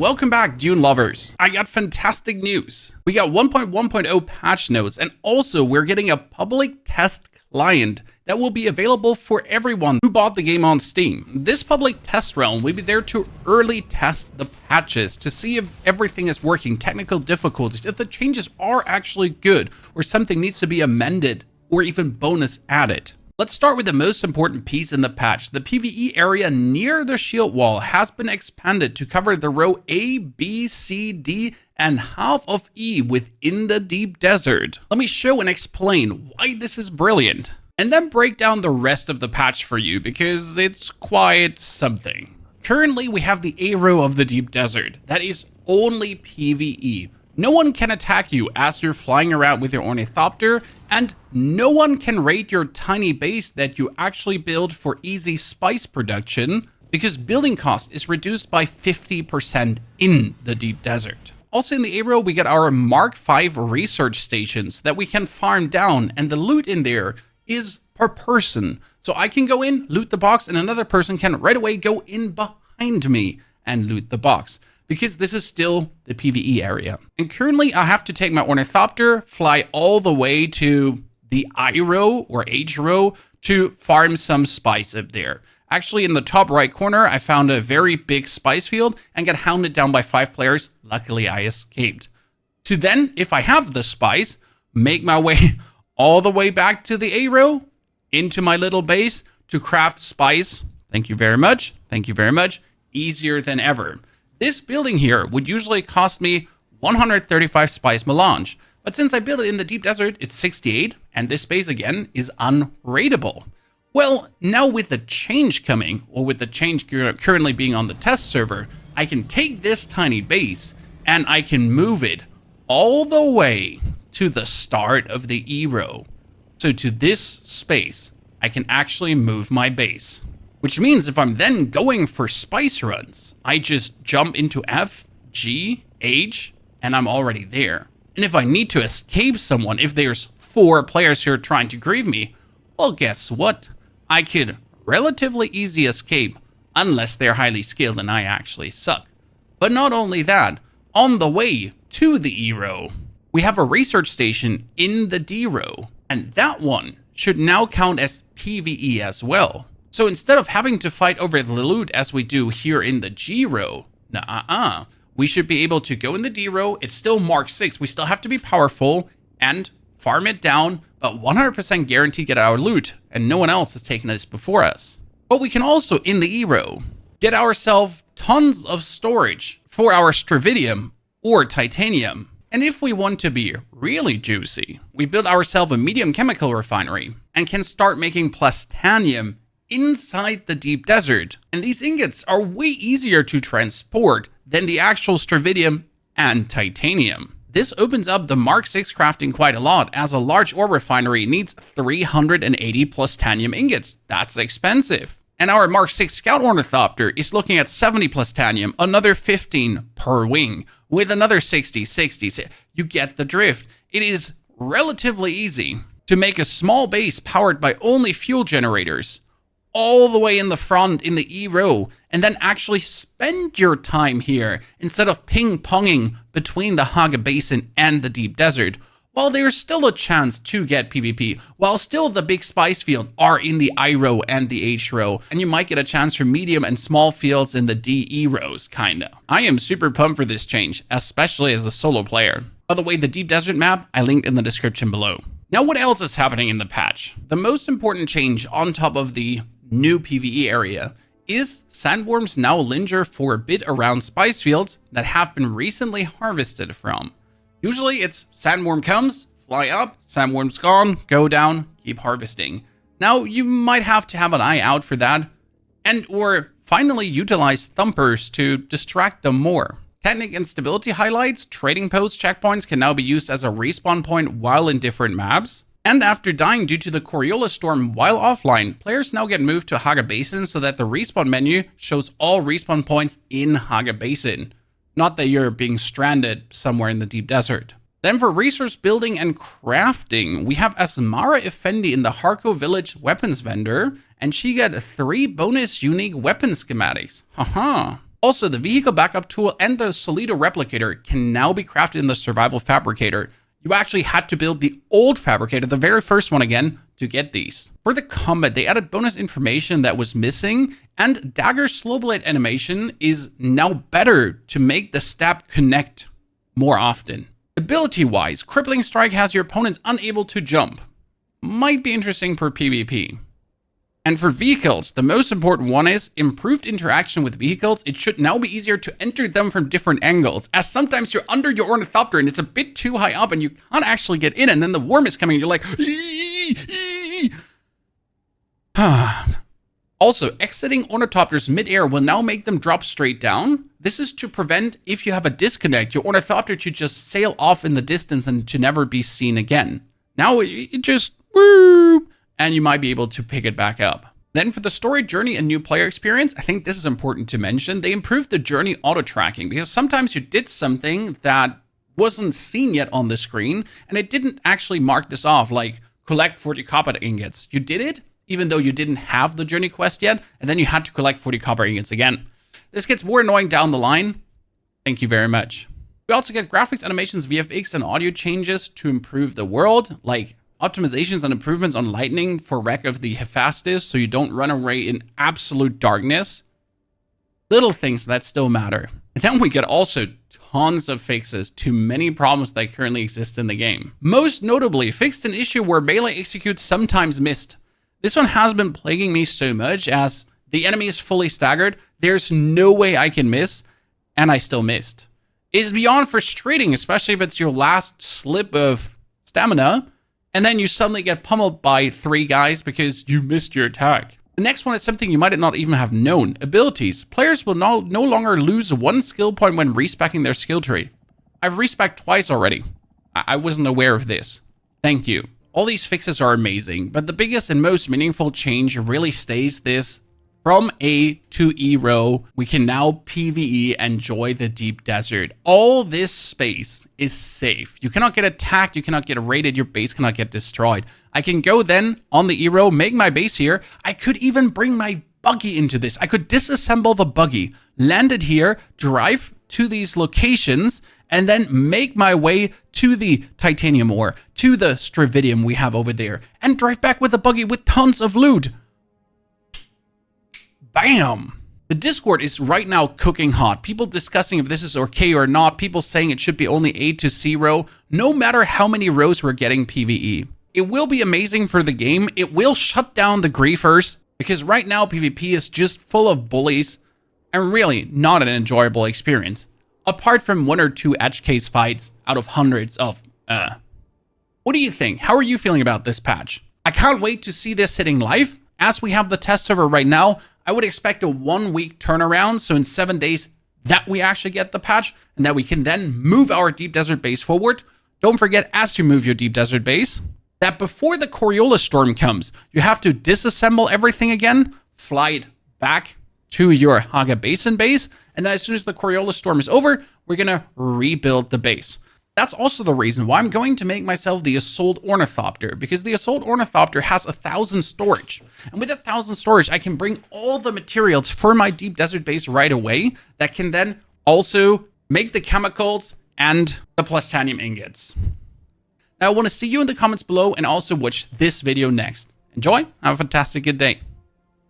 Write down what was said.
Welcome back, Dune lovers. I got fantastic news. We got 1.1.0 patch notes, and also we're getting a public test client that will be available for everyone who bought the game on Steam. This public test realm will be there to early test the patches to see if everything is working, technical difficulties, if the changes are actually good, or something needs to be amended, or even bonus added. Let's start with the most important piece in the patch. The PvE area near the shield wall has been expanded to cover the row A, B, C, D, and half of E within the Deep Desert. Let me show and explain why this is brilliant, and then break down the rest of the patch for you because it's quite something. Currently, we have the A row of the Deep Desert that is only PvE. No one can attack you as you're flying around with your ornithopter, and no one can raid your tiny base that you actually build for easy spice production because building cost is reduced by 50% in the Deep Desert. Also in the A row, we get our Mark V research stations that we can farm down, and the loot in there is per person. So I can go in, loot the box, and another person can right away go in behind me and loot the box, because this is still the PvE area. And currently I have to take my ornithopter, fly all the way to the I row or H row to farm some spice up there. Actually, in the top right corner, I found a very big spice field and got hounded down by 5 players. Luckily, I escaped. To then, if I have the spice, make my way all the way back to the A row, into my little base to craft spice. Thank you very much. Thank you very much. Easier than ever. This building here would usually cost me 135 spice melange, but since I built it in the Deep Desert, it's 68, and this base again is unraidable. Well, now with the change coming, or with the change currently being on the test server, I can take this tiny base and I can move it all the way to the start of the E row. So to this space, I can actually move my base. Which means if I'm then going for spice runs, I just jump into F, G, H, and I'm already there. And if I need to escape someone, if there's 4 players here trying to grieve me, well, guess what? I could relatively easy escape, unless they're highly skilled and I actually suck. But not only that, on the way to the E row, we have a research station in the D row, and that one should now count as PvE as well. So instead of having to fight over the loot as we do here in the G row, we should be able to go in the D row. It's still Mark 6. We still have to be powerful and farm it down, but 100% guaranteed get our loot, and no one else has taken this before us. But we can also, in the E row, get ourselves tons of storage for our stravidium or titanium. And if we want to be really juicy, we build ourselves a medium chemical refinery and can start making plastanium inside the Deep Desert. And these ingots are way easier to transport than the actual stravidium and titanium. This opens up the Mark 6 crafting quite a lot, as a large ore refinery needs 380 plastanium ingots. That's expensive. And our Mark 6 Scout Ornithopter is looking at 70 plastanium, another 15 per wing, with another 60. You get the drift. It is relatively easy to make a small base powered by only fuel generators all the way in the front in the E row, and then actually spend your time here instead of ping-ponging between the Haga Basin and the Deep Desert, while there's still a chance to get PvP, while still the big spice field are in the I row and the H row, and you might get a chance for medium and small fields in the D, E rows, kinda. I am super pumped for this change, especially as a solo player. By the way, the Deep Desert map I linked in the description below. Now, what else is happening in the patch? The most important change on top of the new PvE area is sandworms now linger for a bit around spice fields that have been recently harvested from. Usually it's sandworm comes, fly up, sandworm's gone, go down, keep harvesting. Now you might have to have an eye out for that, and or finally utilize thumpers to distract them more. Technic instability highlights, trading post checkpoints can now be used as a respawn point while in different maps. And after dying due to the Coriolis storm while offline, players now get moved to Haga Basin so that the respawn menu shows all respawn points in Haga Basin. Not that you're being stranded somewhere in the Deep Desert. Then for resource building and crafting, we have Asmara Effendi in the Harko Village weapons vendor, and she got 3 bonus unique weapon schematics. Haha. Also, the vehicle backup tool and the Solido replicator can now be crafted in the survival fabricator. You actually had to build the old fabricator, the very first one again, to get these. For the combat, they added bonus information that was missing, and dagger slow blade animation is now better to make the stab connect more often. Ability-wise, Crippling Strike has your opponents unable to jump. Might be interesting for PvP. And for vehicles, the most important one is improved interaction with vehicles. It should now be easier to enter them from different angles, as sometimes you're under your ornithopter and it's a bit too high up and you can't actually get in, and then the worm is coming and you're like, Also, exiting ornithopters mid-air will now make them drop straight down. This is to prevent, if you have a disconnect, your ornithopter to just sail off in the distance and to never be seen again. Now it just whoop, and you might be able to pick it back up. Then for the story journey and new player experience, I think this is important to mention. They improved the journey auto tracking, because sometimes you did something that wasn't seen yet on the screen and it didn't actually mark this off, like collect 40 copper ingots. You did it even though you didn't have the journey quest yet, and then you had to collect 40 copper ingots again. This gets more annoying down the line. Thank you very much. We also get graphics, animations, VFX, and audio changes to improve the world, like optimizations and improvements on lightning for Wreck of the Hephaestus, so you don't run away in absolute darkness. Little things that still matter. And then we get also tons of fixes to many problems that currently exist in the game. Most notably, fixed an issue where melee executes sometimes missed. This one has been plaguing me so much, as the enemy is fully staggered, there's no way I can miss, and I still missed. It's beyond frustrating, especially if it's your last slip of stamina, and then you suddenly get pummeled by 3 guys because you missed your attack. The next one is something you might not even have known. Abilities. Players will no longer lose 1 skill point when respeccing their skill tree. I've respecced twice already. I wasn't aware of this. Thank you. All these fixes are amazing, but the biggest and most meaningful change really stays this. From A to E row, we can now PvE enjoy the deep desert. All this space is safe. You cannot get attacked, you cannot get raided, your base cannot get destroyed. I can go then on the E row, make my base here. I could even bring my buggy into this. I could disassemble the buggy, land it here, drive to these locations, and then make my way to the titanium ore, to the stravidium we have over there, and drive back with the buggy with tons of loot. Bam! The Discord is right now cooking hot. People discussing if this is okay or not. People saying it should be only A to C row. No matter how many rows we're getting PvE. It will be amazing for the game. It will shut down the griefers, because right now PvP is just full of bullies and really not an enjoyable experience. Apart from 1 or 2 edge case fights out of hundreds of What do you think? How are you feeling about this patch? I can't wait to see this hitting live. As we have the test server right now, I would expect a 1-week turnaround, so in 7 days that we actually get the patch, and that we can then move our deep desert base forward. Don't forget, as you move your deep desert base, that before the Coriolis storm comes, you have to disassemble everything again, fly it back to your Haga Basin base, and then as soon as the Coriolis storm is over, we're gonna rebuild the base. That's also the reason why I'm going to make myself the Assault Ornithopter, because the Assault Ornithopter has 1,000 storage. And with 1,000 storage, I can bring all the materials for my deep desert base right away that can then also make the chemicals and the plastanium ingots. Now, I want to see you in the comments below and also watch this video next. Enjoy, have a fantastic good day.